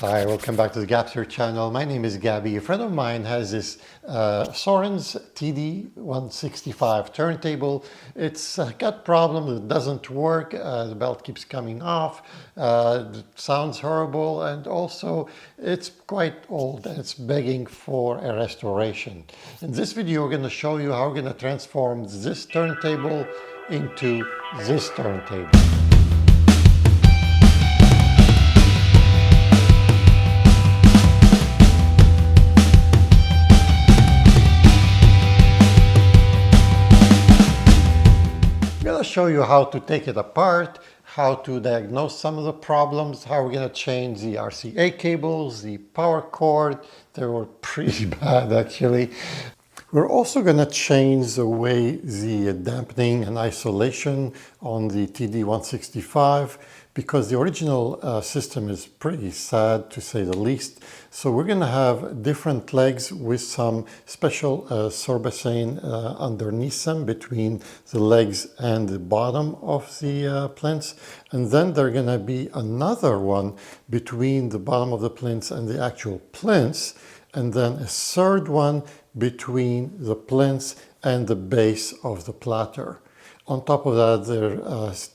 Hi, welcome back to the Gapster channel. My name is Gabby. A friend of mine has this Thorens TD165 turntable. It's got problems, it doesn't work, the belt keeps coming off, it sounds horrible, and also it's quite old and it's begging for a restoration. In this video, we're going to show you how we're going to transform this turntable into this turntable. Show you how to take it apart, how to diagnose some of the problems, how we're going to change the RCA cables, the power cord. They were pretty bad actually. We're also going to change the way the dampening and isolation on the TD165 because the original system is pretty sad to say the least. So we're going to have different legs with some special sorbacane underneath them between the legs and the bottom of the plinths. And then there's going to be another one between the bottom of the plinths and the actual plinths. And then a third one between the plinths and the base of the platter. On top of that, the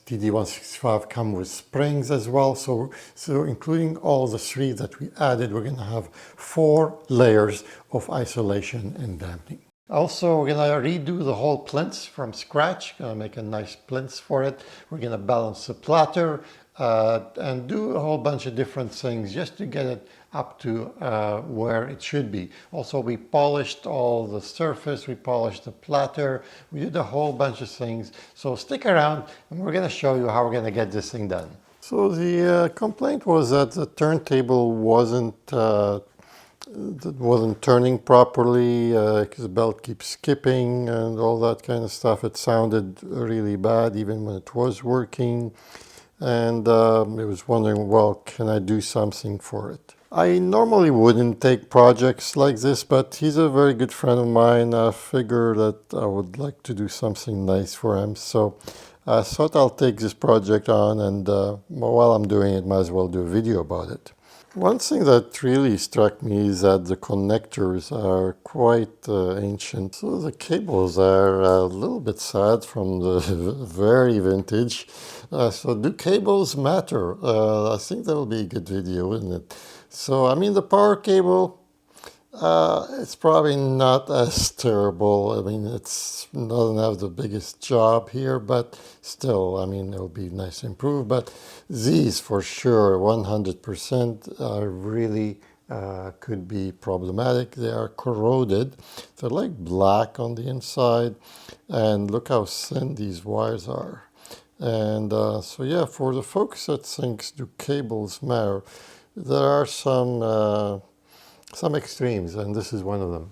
TD165 come with springs as well. So including all the three that we added, we're going to have 4 layers of isolation and damping. Also, we're going to redo the whole plinth from scratch. Going to make a nice plinth for it. We're going to balance the platter and do a whole bunch of different things just to get it up to where it should be. Also, we polished all the surface, we polished the platter, we did a whole bunch of things. So stick around and we're going to show you how we're going to get this thing done. So the complaint was that the turntable wasn't turning properly because the belt keeps skipping and all that kind of stuff. It sounded really bad even when it was working. And I was wondering, well, can I do something for it? I normally wouldn't take projects like this, but he's a very good friend of mine. I figured that I would like to do something nice for him. So I thought I'll take this project on, and while I'm doing it, might as well do a video about it. One thing that really struck me is that the connectors are quite ancient. So the cables are a little bit sad from the very vintage. So do cables matter? I think that will be a good video, isn't it? So, I mean, the power cable, it's probably not as terrible. I mean, it doesn't have the biggest job here, but still, I mean, it'll be nice to improve. But these, for sure, 100% are really could be problematic. They are corroded. They're like black on the inside. And look how thin these wires are. And so, yeah, for the folks that thinks do cables matter, there are some extremes, and this is one of them.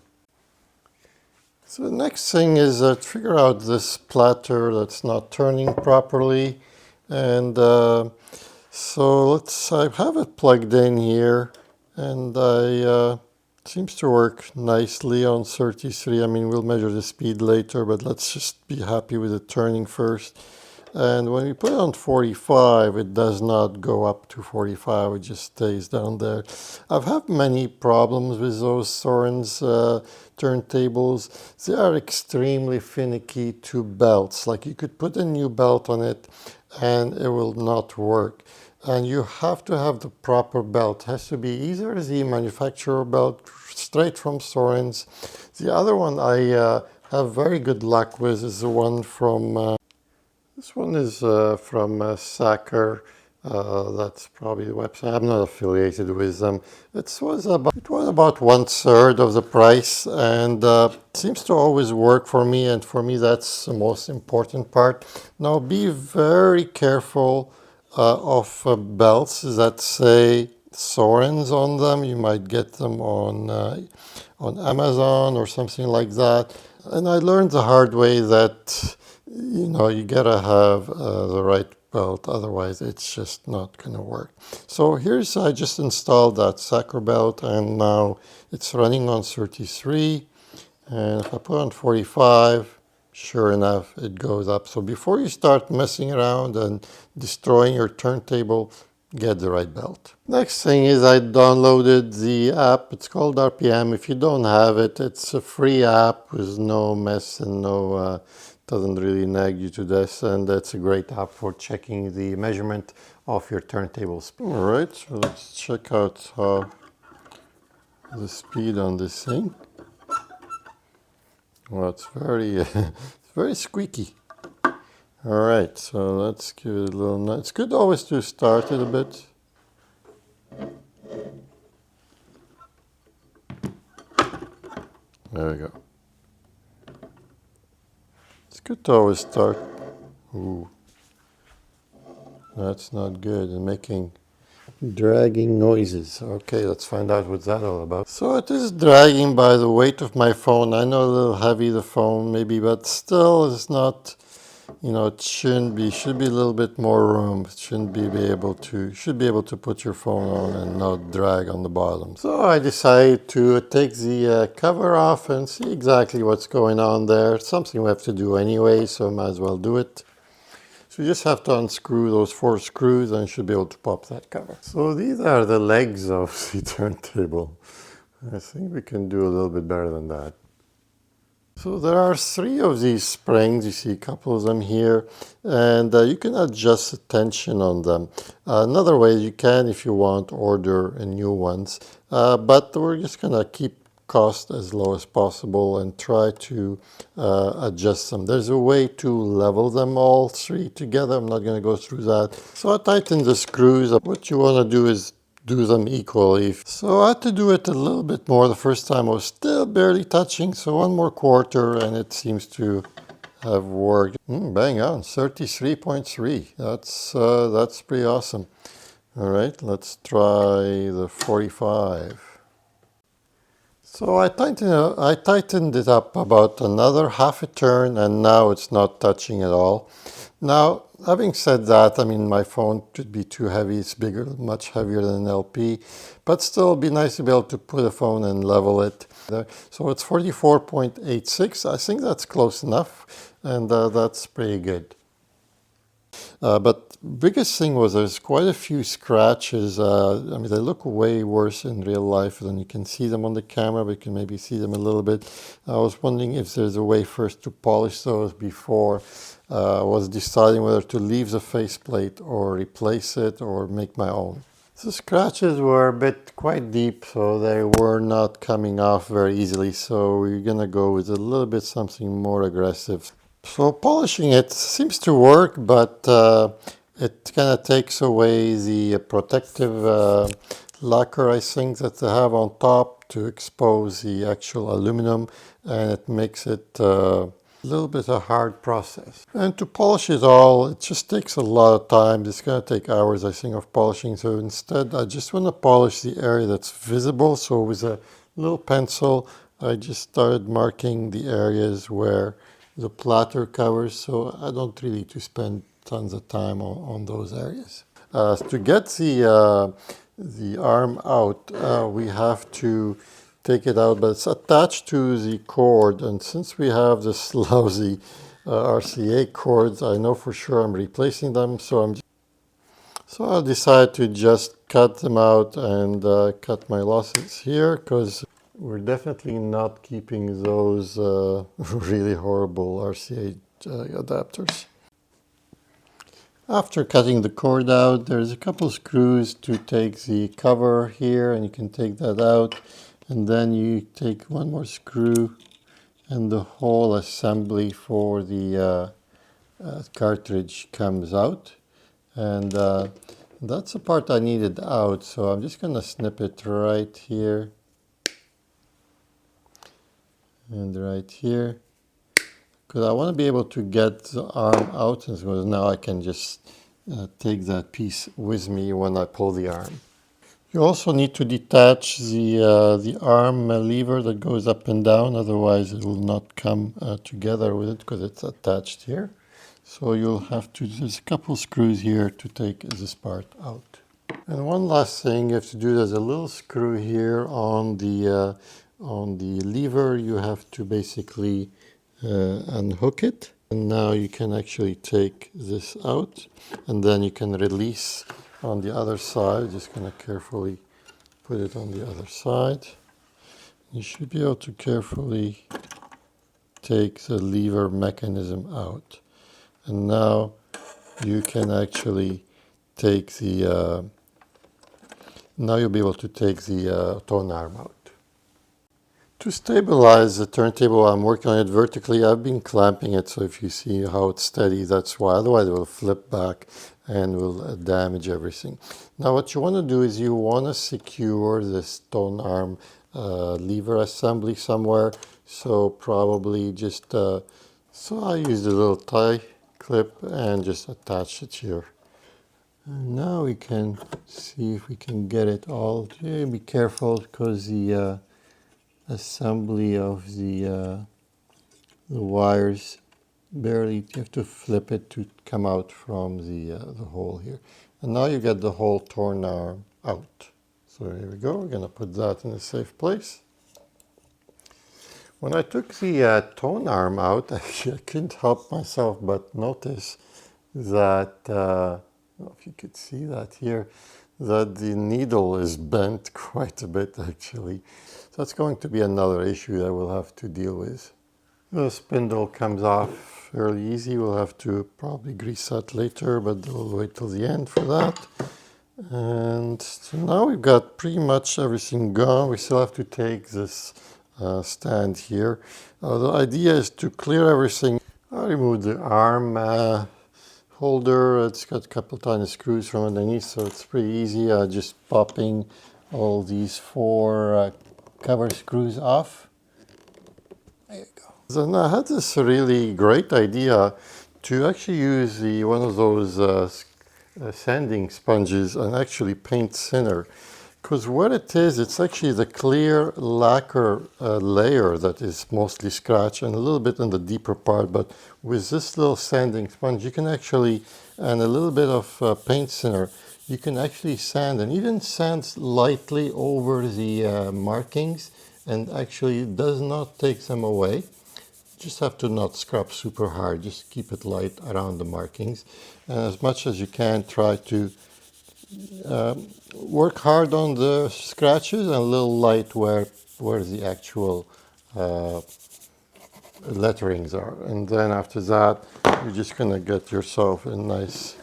So the next thing is to figure out this platter that's not turning properly. And so I have it plugged in here, and it seems to work nicely on 33. I mean, we'll measure the speed later, but let's just be happy with it turning first. And when we put it on 45, it does not go up to 45, it just stays down there. I've had many problems with those Thorens turntables. They are extremely finicky to belts. Like you could put a new belt on it and it will not work. And you have to have the proper belt. It has to be either the manufacturer belt straight from Thorens. The other one I have very good luck with is the one from this one is from Sacker. That's probably the website. I'm not affiliated with them. It was about 1/3 of the price, and seems to always work for me. And for me, that's the most important part. Now, be very careful of belts that say Thorens on them. You might get them on Amazon or something like that. And I learned the hard way that you gotta have the right belt, otherwise it's just not gonna work. So I just installed that Sacker belt, and now it's running on 33. And if I put on 45, sure enough, it goes up. So before you start messing around and destroying your turntable, get the right belt. Next thing is I downloaded the app. It's called RPM. If you don't have it, it's a free app with no mess and no doesn't really nag you to this, and it's a great app for checking the measurement of your turntable speed. All right, so let's check out the speed on this thing. Well, it's very it's very squeaky. All right, so let's give it a little. It's good always to start it a bit. There we go. It's good to always start. Ooh, that's not good. And making dragging noises. Okay, let's find out what's that all about. So it is dragging by the weight of my phone. I know a little heavy the phone maybe, but still it's not. You know, it shouldn't be. Should be a little bit more room. It shouldn't be able to. Should be able to put your phone on and not drag on the bottom. So I decided to take the cover off and see exactly what's going on there. It's something we have to do anyway, so I might as well do it. So you just have to unscrew those 4 screws and you should be able to pop that cover. So these are the legs of the turntable. I think we can do a little bit better than that. So there are 3 of these springs. You see a couple of them here, and you can adjust the tension on them. Another way you can, if you want, order new ones, but we're just gonna keep cost as low as possible and try to adjust them. There's a way to level them all 3 together. I'm not going to go through that. So I tighten the screws. What you want to do is do them equally. So I had to do it a little bit more. The first time I was still barely touching, so 1 more quarter and it seems to have worked. Bang on, 33.3. That's pretty awesome. All right, let's try the 45. So I tightened it up about another half a turn, and now it's not touching at all. Now, having said that, I mean, my phone could be too heavy. It's bigger, much heavier than an LP, but still it'd be nice to be able to put a phone and level it. So it's 44.86. I think that's close enough, and that's pretty good. But biggest thing was there's quite a few scratches. I mean, they look way worse in real life than you can see them on the camera, but you can maybe see them a little bit. I was wondering if there's a way first to polish those before I was deciding whether to leave the faceplate or replace it or make my own. The scratches were a bit quite deep, so they were not coming off very easily. So we're gonna go with a little bit something more aggressive. So polishing it seems to work, but it kind of takes away the protective lacquer, I think, that they have on top to expose the actual aluminum, and it makes it a little bit a hard process. And to polish it all, it just takes a lot of time. It's going to take hours, I think, of polishing. So instead, I just want to polish the area that's visible. So with a little pencil, I just started marking the areas where the platter covers, so I don't really need to spend tons of time on those areas. To get the arm out, we have to take it out, but it's attached to the cord, and since we have this lousy RCA cords, I know for sure I'm replacing them, so I decided to just cut them out and cut my losses here, because we're definitely not keeping those really horrible RCA adapters. After cutting the cord out, there's a couple screws to take the cover here, and you can take that out. And then you take 1 more screw, and the whole assembly for the cartridge comes out. And that's the part I needed out, so I'm just going to snip it right here. And right here, because I want to be able to get the arm out, and so now I can just take that piece with me when I pull the arm. You also need to detach the arm lever that goes up and down, otherwise it will not come together with it because it's attached here. So you'll have to, there's a couple screws here to take this part out. And one last thing you have to do, there's a little screw here on the lever. You have to basically unhook it, and now you can actually take this out, and then you can release on the other side. Just going to carefully put it on the other side. You should be able to carefully take the lever mechanism out. And now you can actually take the, now you'll be able to take the tone arm out. To stabilize the turntable, I'm working on it vertically. I've been clamping it, so if you see how it's steady, that's why. Otherwise, it will flip back and will damage everything. Now, what you want to do is you want to secure this tone arm lever assembly somewhere. So probably just, so I used a little tie clip and just attach it here. And now we can see if we can get it all. Be careful because the assembly of the wires barely, you have to flip it to come out from the hole here. And now you get the whole torn arm out. So here we go, we're going to put that in a safe place. When I took the tone arm out, actually I couldn't help myself but notice that, I don't know if you could see that here, that the needle is bent quite a bit actually. So that's going to be another issue that we'll have to deal with. The spindle comes off fairly easy. We'll have to probably grease that later, but we'll wait till the end for that. And so now we've got pretty much everything gone. We still have to take this stand here. The idea is to clear everything. I removed the arm holder. It's got a couple tiny screws from underneath, so it's pretty easy. Just popping all these four cover screws off. There you go. Then I had this really great idea to actually use one of those sanding sponges and actually paint thinner. Because what it is, it's actually the clear lacquer layer that is mostly scratch and a little bit in the deeper part. But with this little sanding sponge, you can actually, and a little bit of paint thinner, you can actually sand and even sand lightly over the markings, and actually it does not take them away. Just have to not scrub super hard, just keep it light around the markings. And as much as you can, try to work hard on the scratches and a little light where the actual letterings are. And then after that, you're just going to get yourself a nice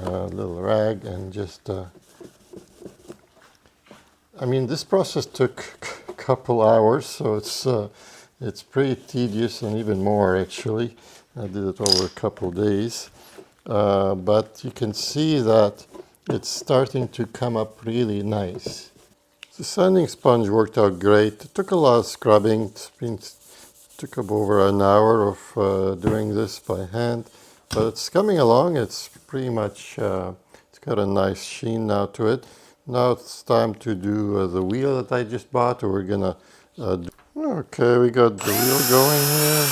little rag and just, I mean, this process took a couple hours, so it's pretty tedious and even more actually. I did it over a couple days, but you can see that it's starting to come up really nice. The sanding sponge worked out great. It took a lot of scrubbing. It took up over an hour of doing this by hand, but it's coming along. It's pretty much, it's got a nice sheen now to it. Now it's time to do the wheel that I just bought. We're gonna do. Okay, we got the wheel going here.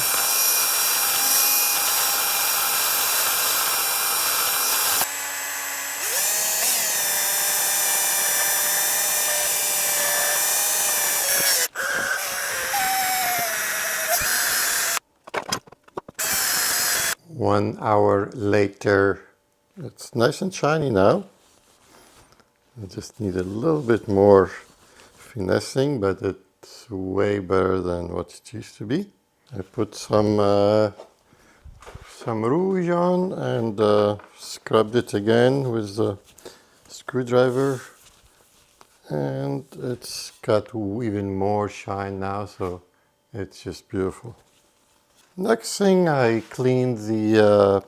1 hour later, it's nice and shiny now. I just need a little bit more finessing, but it's way better than what it used to be. I put some rouge on and scrubbed it again with the screwdriver, and it's got even more shine now, so it's just beautiful. Next thing, I cleaned the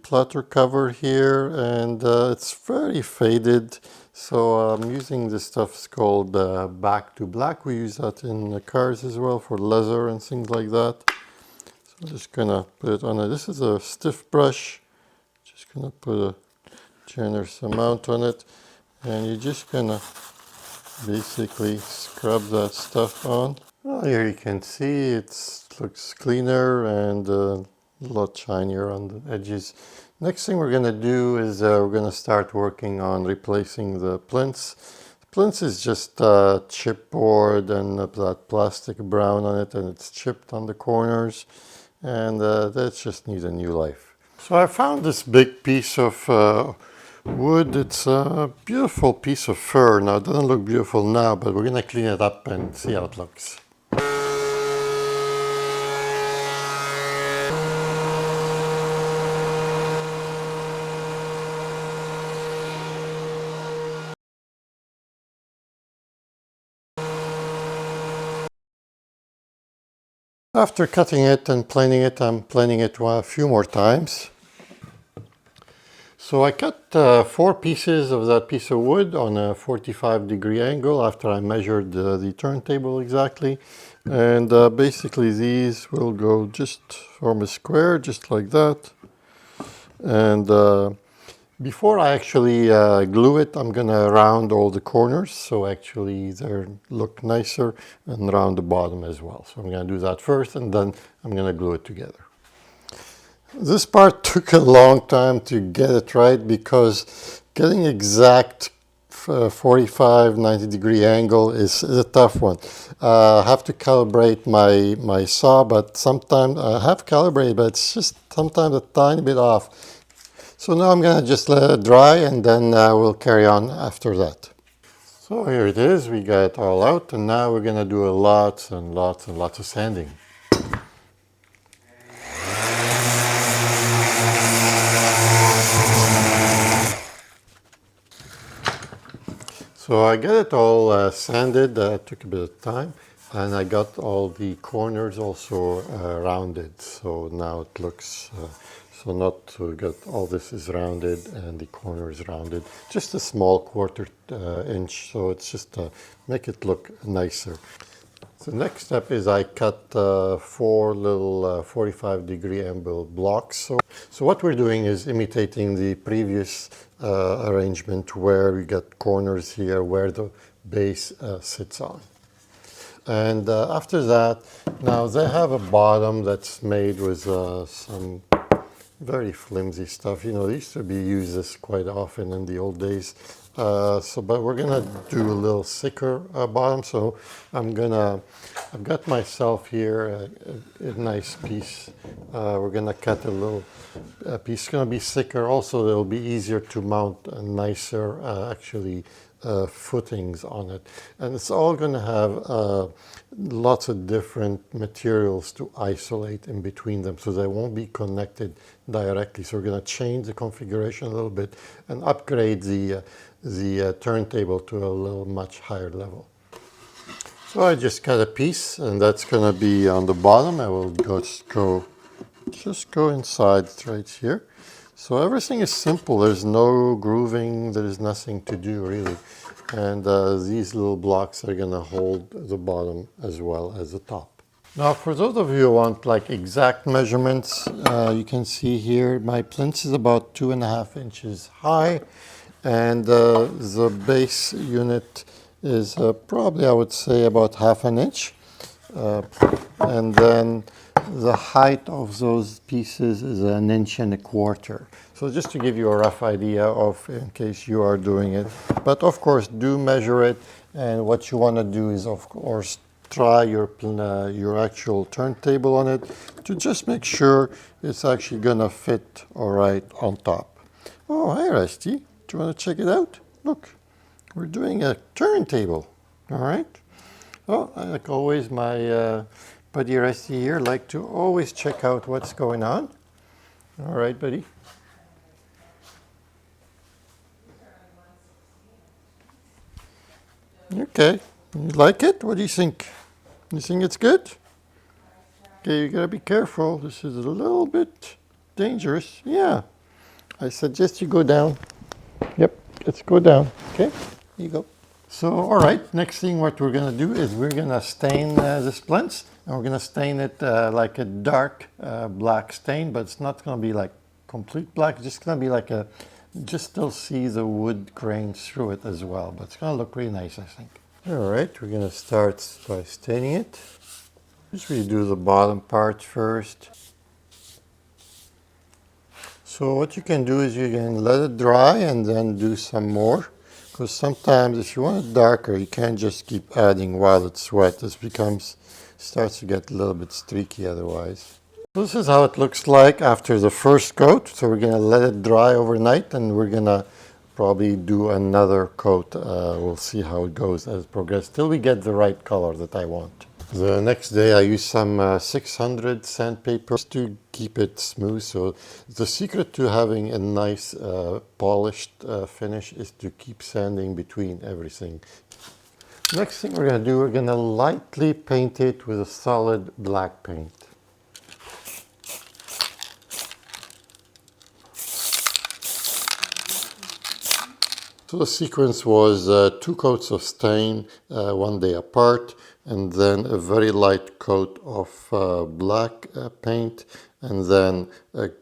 platter cover here, and it's very faded, so I'm using this stuff. It's called Back to Black. We use that in cars as well for leather and things like that. So I'm just gonna put it on. This is a stiff brush. Just gonna put a generous amount on it, and you're just gonna basically scrub that stuff on. Well, here you can see it looks cleaner and a lot shinier on the edges. Next thing we're going to do is we're going to start working on replacing the plinths. The plinth is just chipboard and that plastic brown on it, and it's chipped on the corners, and that just needs a new life. So I found this big piece of wood. It's a beautiful piece of fur. Now, it doesn't look beautiful now, but we're going to clean it up and see how it looks. After cutting it and planing it, I'm planing it a few more times. So I cut 4 pieces of that piece of wood on a 45-degree angle after I measured the turntable exactly. And basically these will go just form a square, just like that. And before I actually glue it, I'm going to round all the corners, so actually they look nicer, and round the bottom as well. So I'm going to do that first, and then I'm going to glue it together. This part took a long time to get it right because getting exact 45, 90-degree angle is a tough one. I have to calibrate my saw, but sometimes I have calibrated, but it's just sometimes a tiny bit off. So now I'm going to just let it dry, and then we'll carry on after that. So here it is, we got it all out, and now we're going to do lots and lots and lots of sanding. So I got it all sanded, took a bit of time, and I got all the corners also rounded. So now it looks, so not to get all this is rounded and the corner is rounded, just a small quarter inch, so it's just to make it look nicer. So the next step is I cut 4 little 45-degree angle blocks. So what we're doing is imitating the previous arrangement where we got corners here where the base sits on. And after that, now they have a bottom that's made with some very flimsy stuff. You know, they used to be used this quite often in the old days. But we're gonna do a little thicker bottom. So I've got myself here a nice piece. We're gonna cut a little piece. It's gonna be thicker. Also, it'll be easier to mount a nicer, actually, footings on it. And it's all gonna have lots of different materials to isolate in between them, so they won't be connected directly. So we're going to change the configuration a little bit and upgrade the turntable to a little much higher level. So I just cut a piece, and that's going to be on the bottom. I will just go inside right here. So everything is simple. There's no grooving. There's nothing to do really. And these little blocks are going to hold the bottom as well as the top. Now, for those of you who want like exact measurements, you can see here my plinth is about 2.5 inches high, and the base unit is probably, I would say, about 1/2 inch. And then the height of those pieces is 1.25 inches. So just to give you a rough idea of, in case you are doing it. But of course, do measure it. And what you want to do is, of course, try your actual turntable on it to just make sure it's actually going to fit all right on top. Oh, hi, Rusty. Do you want to check it out? Look, we're doing a turntable. All right. Oh, like always, my buddy Rusty here like to always check out what's going on. All right, buddy. Okay, you like it? What do you think? You think it's good? Okay, you gotta be careful. This is a little bit dangerous. Yeah, I suggest you go down. Yep, let's go down. Okay, here you go. So, all right, next thing what we're gonna do is we're gonna stain the splints, and we're gonna stain it like a dark black stain, but it's not gonna be like complete black. It's just gonna be like a, just still see the wood grain through it as well, but it's gonna look really nice, I think. All right, we're gonna start by staining it. Just redo the bottom part first. So what you can do is you can let it dry and then do some more. Because sometimes if you want it darker, you can't just keep adding while it's wet. This starts to get a little bit streaky otherwise. This is how it looks like after the first coat. So we're gonna let it dry overnight, and we're gonna probably do another coat. We'll see how it goes as it progresses, till we get the right color that I want. The next day I use some 600 sandpaper to keep it smooth. So the secret to having a nice polished finish is to keep sanding between everything. Next thing we're going to do, we're going to lightly paint it with a solid black paint. So the sequence was 2 coats of stain, 1 day apart, and then a very light coat of black paint, and then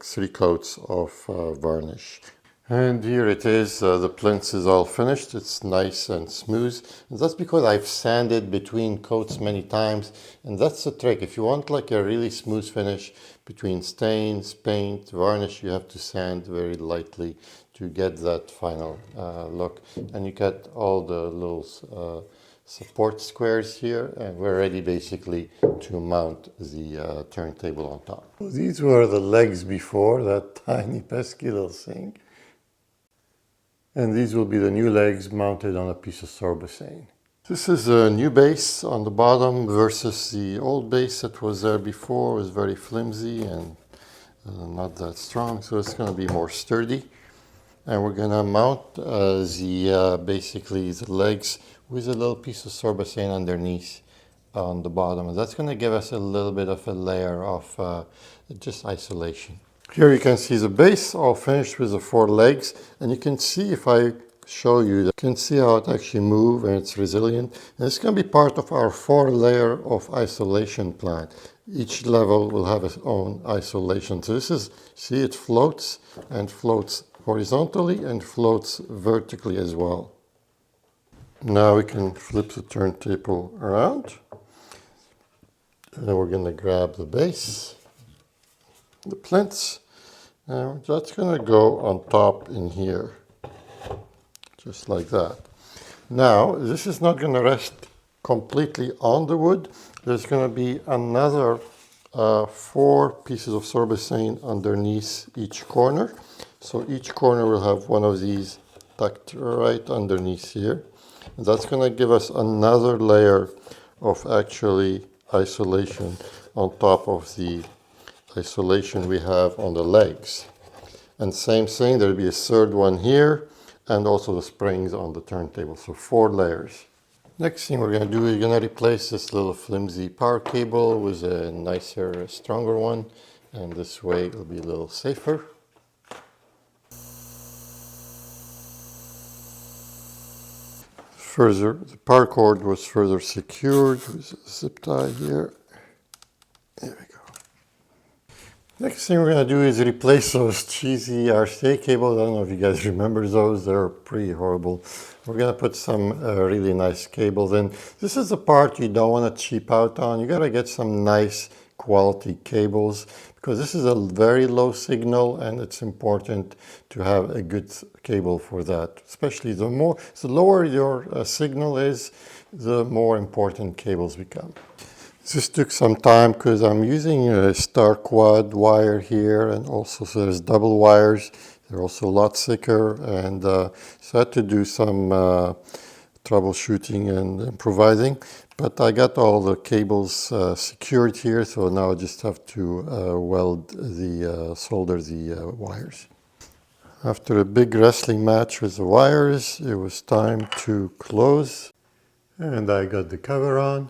3 coats of varnish. And here it is, the plinth is all finished, it's nice and smooth. And that's because I've sanded between coats many times, and that's the trick. If you want like a really smooth finish between stains, paint, varnish, you have to sand very lightly to get that final look. And you get all the little support squares here, and we're ready basically to mount the turntable on top. These were the legs before, that tiny pesky little thing. And these will be the new legs mounted on a piece of sorbicane. This is a new base on the bottom versus the old base that was there before. It was very flimsy and not that strong, so it's going to be more sturdy. And we're going to mount basically the legs with a little piece of sorbicane underneath on the bottom. And that's going to give us a little bit of a layer of just isolation. Here you can see the base all finished with the 4 legs, and you can see, if I show you, you can see how it actually moves and it's resilient. And it's going to be part of our 4-layer of isolation plan. Each level will have its own isolation. So this is, see, it floats, and floats horizontally and floats vertically as well. Now we can flip the turntable around, and then we're going to grab the base, the plinths, and that's going to go on top in here, just like that. Now, this is not going to rest completely on the wood. There's going to be another 4 pieces of sorbicane underneath each corner. So each corner will have one of these tucked right underneath here. And that's going to give us another layer of actually isolation on top of the isolation we have on the legs. And same thing, there'll be a 3rd one here, and also the springs on the turntable, so 4 layers. Next thing we're going to do is going to replace this little flimsy power cable with a nicer, stronger one, and this way it'll be a little safer. Further, the power cord was further secured with a zip tie here. There we go. Next thing we're going to do is replace those cheesy RCA cables. I don't know if you guys remember those, they're pretty horrible. We're going to put some really nice cables in. This is the part you don't want to cheap out on. You got to get some nice quality cables, because this is a very low signal, and it's important to have a good cable for that. Especially the lower your signal is, the more important cables become. This took some time because I'm using a star quad wire here, and also so there's double wires. They're also a lot thicker, and so I had to do some troubleshooting and improvising. But I got all the cables secured here, so now I just have to solder the wires. After a big wrestling match with the wires, it was time to close, and I got the cover on.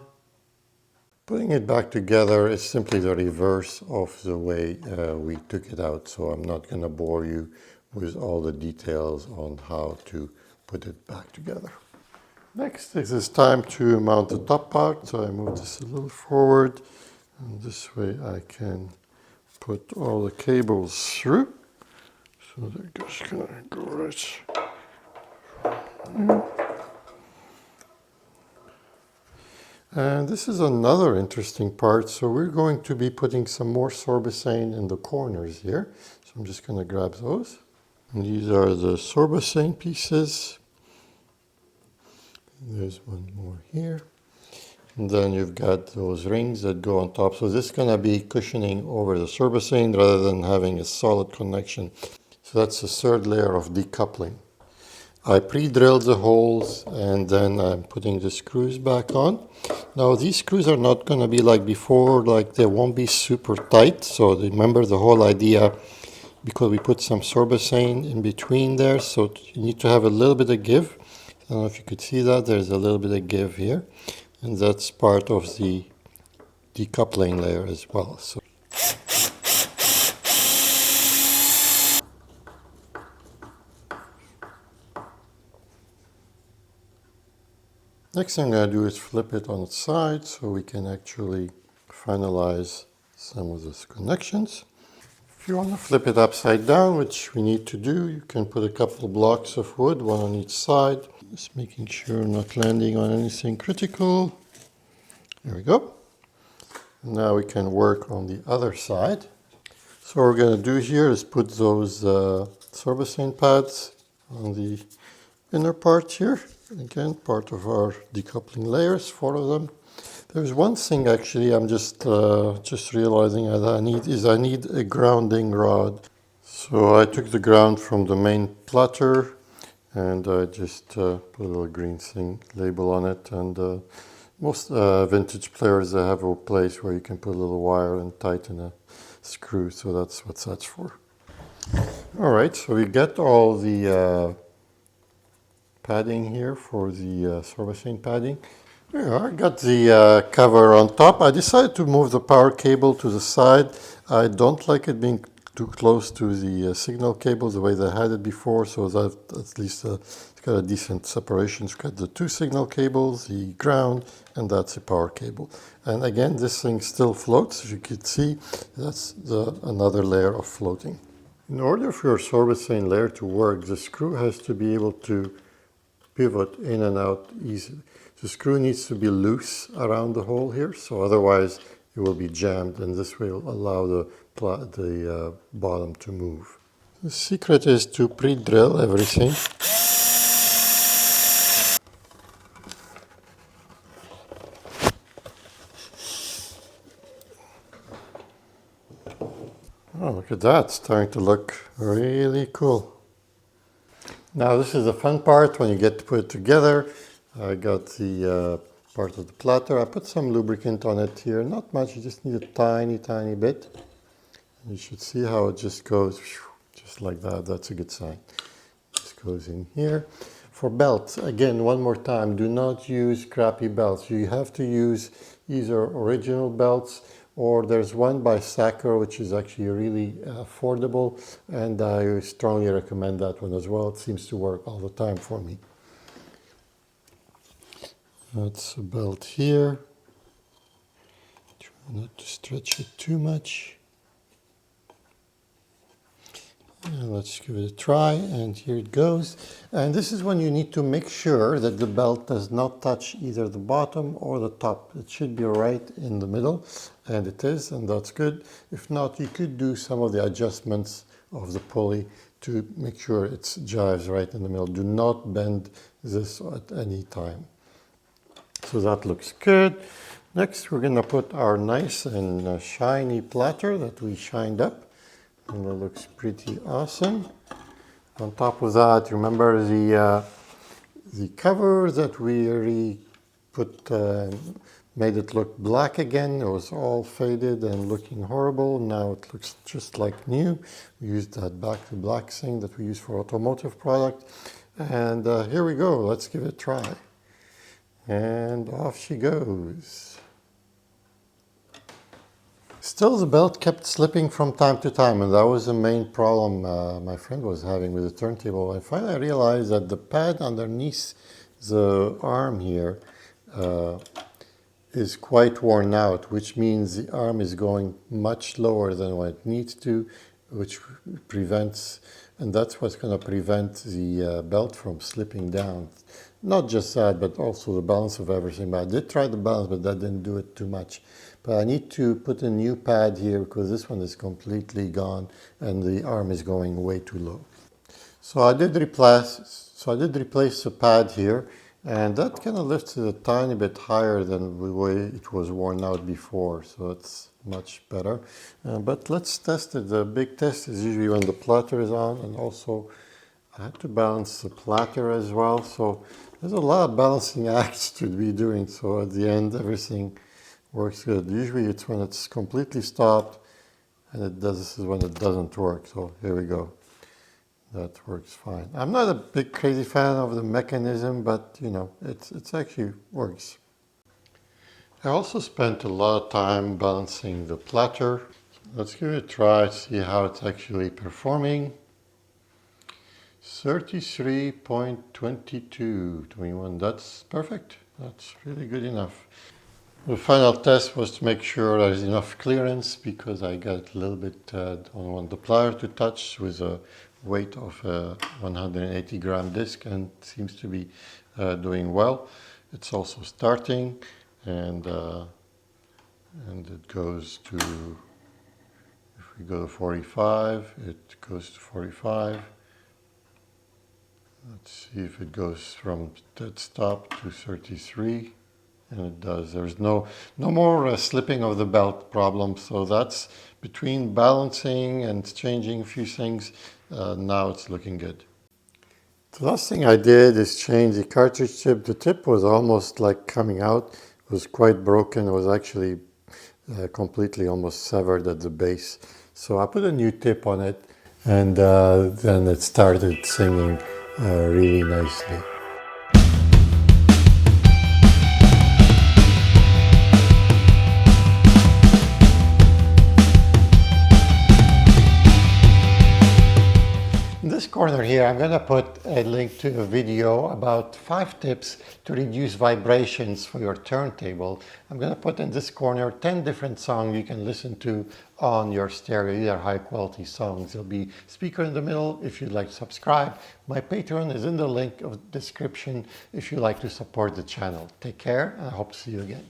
Putting it back together is simply the reverse of the way we took it out, so I'm not going to bore you with all the details on how to put it back together. Next, it is time to mount the top part, so I move this a little forward, and this way I can put all the cables through. So they're just going to go right there. And this is another interesting part. So we're going to be putting some more sorbicane in the corners here. So I'm just going to grab those. And these are the sorbicane pieces. There's one more here. And then you've got those rings that go on top. So this is going to be cushioning over the sorbicane rather than having a solid connection. So that's the 3rd layer of decoupling. I pre-drilled the holes and then I'm putting the screws back on. Now these screws are not going to be like before, like they won't be super tight. So remember the whole idea, because we put some sorbicane in between there, so you need to have a little bit of give. I don't know if you could see that, there's a little bit of give here. And that's part of the decoupling layer as well. So next thing I'm going to do is flip it on its side so we can actually finalize some of those connections. If you want to flip it upside down, which we need to do, you can put a couple of blocks of wood, one on each side. Just making sure I'm not landing on anything critical. There we go. Now we can work on the other side. So what we're going to do here is put those sorbicane pads on the inner part here. Again, part of our decoupling layers, 4 of them. There's one thing actually I'm just realizing that I need a grounding rod. So I took the ground from the main platter and I just put a little green thing label on it, and most vintage players, they have a place where you can put a little wire and tighten a screw, so that's what that's for. Alright, so we get all the padding here for the sorbicane padding. Yeah, I got the cover on top. I decided to move the power cable to the side. I don't like it being too close to the signal cable the way they had it before, so that at least it's got a decent separation. It's got the 2 signal cables, the ground, and that's the power cable. And again, this thing still floats. As you can see, that's another layer of floating. In order for your sorbicane layer to work, the screw has to be able to pivot in and out easily. The screw needs to be loose around the hole here, so otherwise it will be jammed, and this will allow the bottom to move. The secret is to pre-drill everything. Oh, look at that, it's starting to look really cool. Now this is the fun part when you get to put it together. I got the part of the platter. I put some lubricant on it here, not much, you just need a tiny bit. And you should see how it just goes just like that. That's a good sign. Just goes in here. For belts, again, one more time, do not use crappy belts. You have to use either original belts, or there's one by Sacker which is actually really affordable, and I strongly recommend that one as well. It seems to work all the time for me. That's a belt here. Try not to stretch it too much. And let's give it a try, and here it goes. And this is when you need to make sure that the belt does not touch either the bottom or the top. It should be right in the middle, and it is, and that's good. If not, you could do some of the adjustments of the pulley to make sure it jives right in the middle. Do not bend this at any time. So that looks good. Next, we're going to put our nice and shiny platter that we shined up, and it looks pretty awesome. On top of that, remember the cover that we already put, made it look black again. It was all faded and looking horrible. Now it looks just like new. We used that back to black thing that we use for automotive product. And here we go. Let's give it a try. And off she goes. Still, the belt kept slipping from time to time, and that was the main problem my friend was having with the turntable. And finally I realized that the pad underneath the arm here is quite worn out, which means the arm is going much lower than what it needs to, which prevents, and that's what's going to prevent the belt from slipping down. Not just that, but also the balance of everything. But I did try the balance, but that didn't do it too much. But I need to put a new pad here because this one is completely gone and the arm is going way too low. So I did replace the pad here, and that kind of lifts it a tiny bit higher than the way it was worn out before. So it's much better. But let's test it. The big test is usually when the platter is on, and also I had to balance the platter as well, so there's a lot of balancing acts to be doing, so at the end everything works good. Usually it's when it's completely stopped and this is when it doesn't work, so here we go. That works fine. I'm not a big crazy fan of the mechanism, but you know, it's actually works. I also spent a lot of time balancing the platter. Let's give it a try, see how it's actually performing. 33.2221, that's perfect. That's really good enough. The final test was to make sure there's enough clearance because I got a little bit don't want the plier to touch with a weight of a 180 gram disc, and it seems to be doing well. It's also starting, and it goes to, if we go to 45, it goes to 45. Let's see if it goes from dead stop to 33, and it does. There's no more slipping of the belt problem, so that's between balancing and changing a few things. Now it's looking good. The last thing I did is change the cartridge tip. The tip was almost like coming out. It was quite broken. It was actually completely almost severed at the base. So I put a new tip on it, and then it started singing really nicely. In this corner here, I'm going to put a link to a video about 5 tips to reduce vibrations for your turntable. I'm going to put in this corner 10 different songs you can listen to on your stereo. These are high quality songs. There'll be speaker in the middle if you'd like to subscribe. My Patreon is in the link of the description if you'd like to support the channel. Take care, and I hope to see you again.